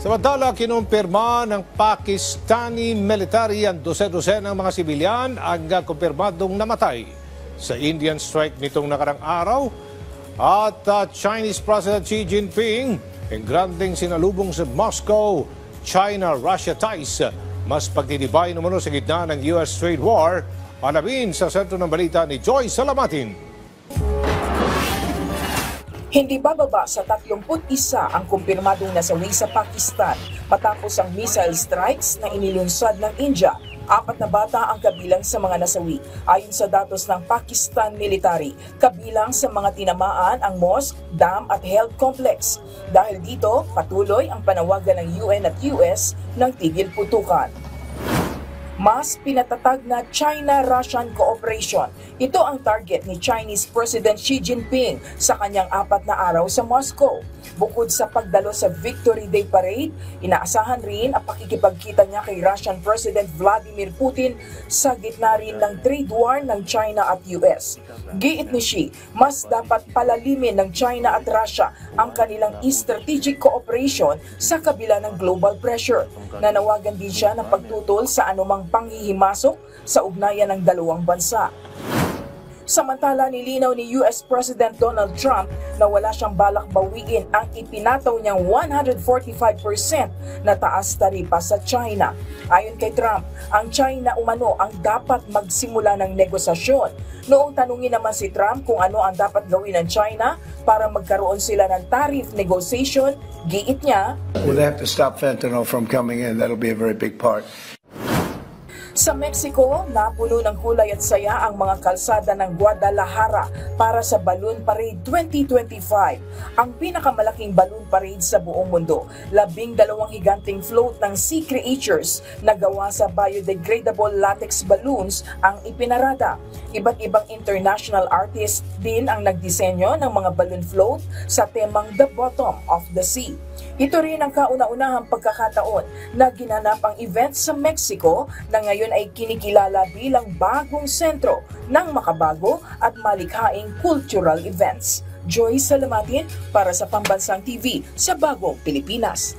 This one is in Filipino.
Samantala, kinumpirma ng Pakistani military ang dose-dose ng mga sibilyan ang kumpirmadong namatay sa Indian strike nitong nakarang araw. At Chinese President Xi Jinping ang granding sinalubong sa Moscow, China-Russia ties. Mas pagtitibay naman sa gitna ng US trade war. Alamin sa sentro ng balita ni Joy Salamatin. Hindi bababa sa 31 ang kumpirmadong nasawi sa Pakistan matapos ang missile strikes na inilunsad ng India. 4 na bata ang kabilang sa mga nasawi. Ayon sa datos ng Pakistan military, kabilang sa mga tinamaan ang mosque, dam at health complex. Dahil dito, patuloy ang panawagan ng UN at US ng tigil putukan. Mas pinatatag na China-Russian cooperation. Ito ang target ni Chinese President Xi Jinping sa kanyang 4 na araw sa Moscow. Bukod sa pagdalo sa Victory Day Parade, inaasahan rin ang pakikipagkita niya kay Russian President Vladimir Putin sa gitna rin ng trade war ng China at US. Giit ni Xi, mas dapat palalimin ng China at Russia ang kanilang strategic cooperation sa kabila ng global pressure. Nanawagan din siya ng pagtutol sa anumang panghihimasok sa ugnayan ng dalawang bansa. Samantala, nilinaw ni US President Donald Trump na wala siyang balak bawiin ang ipinataw niyang 145% na taas taripa sa China. Ayon kay Trump, ang China umano ang dapat magsimula ng negosasyon. Noong tanungin naman si Trump kung ano ang dapat gawin ng China para magkaroon sila ng tariff negotiation, giit niya, "Well, they have to stop fentanyl from coming in. That'll be a very big part." Sa Mexico, napuno ng kulay at saya ang mga kalsada ng Guadalajara para sa Balloon Parade 2025. Ang pinakamalaking balloon parade sa buong mundo. 12 higanting float ng sea creatures na gawa sa biodegradable latex balloons ang ipinarada. Iba't ibang international artists din ang nagdisenyo ng mga balloon float sa temang The Bottom of the Sea. Ito rin ang kauna-unahang pagkakataon na ginanap ang event sa Mexico na ngayon ay kinikilala bilang bagong sentro ng makabago at malikhaing cultural events. Joy Salamatin para sa Pambansang TV sa Bagong Pilipinas.